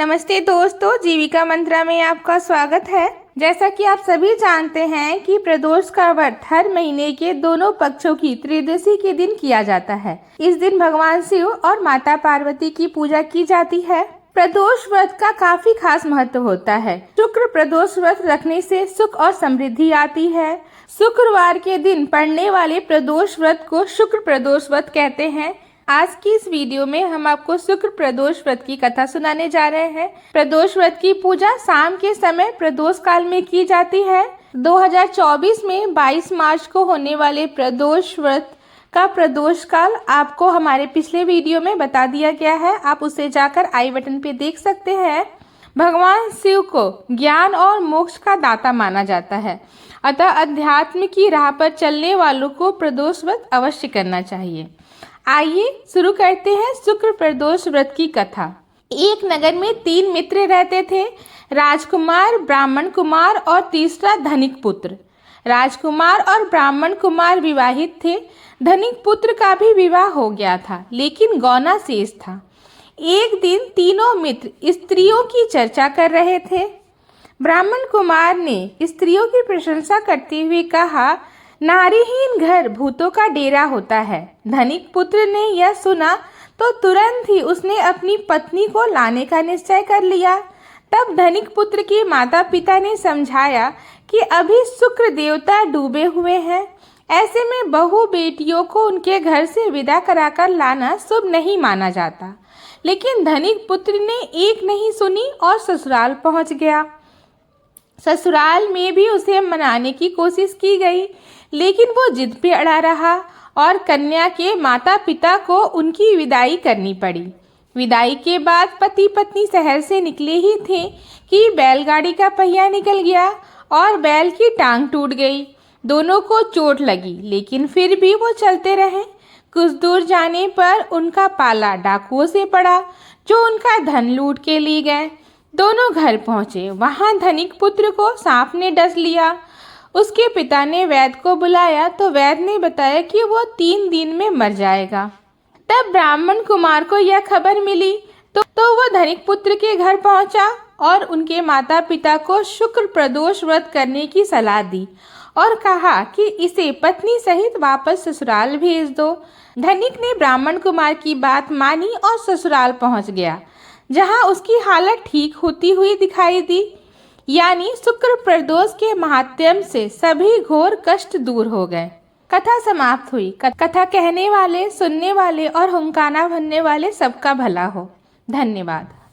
नमस्ते दोस्तों, जीविका मंत्रा में आपका स्वागत है। जैसा कि आप सभी जानते हैं कि प्रदोष का व्रत हर महीने के दोनों पक्षों की त्रयोदशी के दिन किया जाता है। इस दिन भगवान शिव और माता पार्वती की पूजा की जाती है। प्रदोष व्रत का काफी खास महत्व होता है। शुक्र प्रदोष व्रत रखने से सुख और समृद्धि आती है। शुक्रवार के दिन पड़ने वाले प्रदोष व्रत को शुक्र प्रदोष व्रत कहते हैं। आज की इस वीडियो में हम आपको शुक्र प्रदोष व्रत की कथा सुनाने जा रहे हैं। प्रदोष व्रत की पूजा शाम के समय प्रदोष काल में की जाती है। 2024 में 22 मार्च को होने वाले प्रदोष व्रत का प्रदोष काल आपको हमारे पिछले वीडियो में बता दिया गया है। आप उसे जाकर आई बटन पे देख सकते हैं। भगवान शिव को ज्ञान और मोक्ष का दाता माना जाता है, अतः अध्यात्म की राह पर चलने वालों को प्रदोष व्रत अवश्य करना चाहिए। आइए शुरू करते हैं शुक्र प्रदोष व्रत की कथा। एक नगर में 3 मित्र रहते थे, राजकुमार, ब्राह्मण कुमार और तीसरा धनिक पुत्र। राजकुमार और ब्राह्मण कुमार विवाहित थे। धनिक पुत्र का भी विवाह हो गया था, लेकिन गौना शेष था। एक दिन तीनों मित्र स्त्रियों की चर्चा कर रहे थे। ब्राह्मण कुमार ने स्त्रियों की प्रशंसा करते हुए कहा, नारीहीन घर भूतों का डेरा होता है। धनिक पुत्र ने यह सुना तो तुरंत ही उसने अपनी पत्नी को लाने का निश्चय कर लिया। तब धनिक पुत्र के माता पिता ने समझाया कि अभी शुक्र देवता डूबे हुए हैं, ऐसे में बहू बेटियों को उनके घर से विदा कराकर लाना शुभ नहीं माना जाता। लेकिन धनिक पुत्र ने एक नहीं सुनी और ससुराल पहुंच गया। ससुराल में भी उसे मनाने की कोशिश की गई, लेकिन वो जिद पे अड़ा रहा और कन्या के माता पिता को उनकी विदाई करनी पड़ी। विदाई के बाद पति पत्नी शहर से निकले ही थे कि बैलगाड़ी का पहिया निकल गया और बैल की टांग टूट गई। दोनों को चोट लगी, लेकिन फिर भी वो चलते रहे। कुछ दूर जाने पर उनका पाला डाकुओं से पड़ा, जो उनका धन लूट के ले गए। दोनों घर पहुंचे, वहां धनिक पुत्र को सांप ने डस लिया। उसके पिता ने वैद्य को बुलाया तो वैद्य ने बताया कि वो 3 दिन में मर जाएगा। तब ब्राह्मण कुमार को यह खबर मिली तो वो धनिक पुत्र के घर पहुंचा और उनके माता पिता को शुक्र प्रदोष व्रत करने की सलाह दी और कहा कि इसे पत्नी सहित वापस ससुराल भेज दो। धनिक ने ब्राह्मण कुमार की बात मानी और ससुराल पहुंच गया, जहां उसकी हालत ठीक होती हुई दिखाई दी। यानी शुक्र प्रदोष के महात्म्य से सभी घोर कष्ट दूर हो गए। कथा समाप्त हुई। कथा कहने वाले, सुनने वाले और हुंकारा भरने वाले सबका भला हो। धन्यवाद।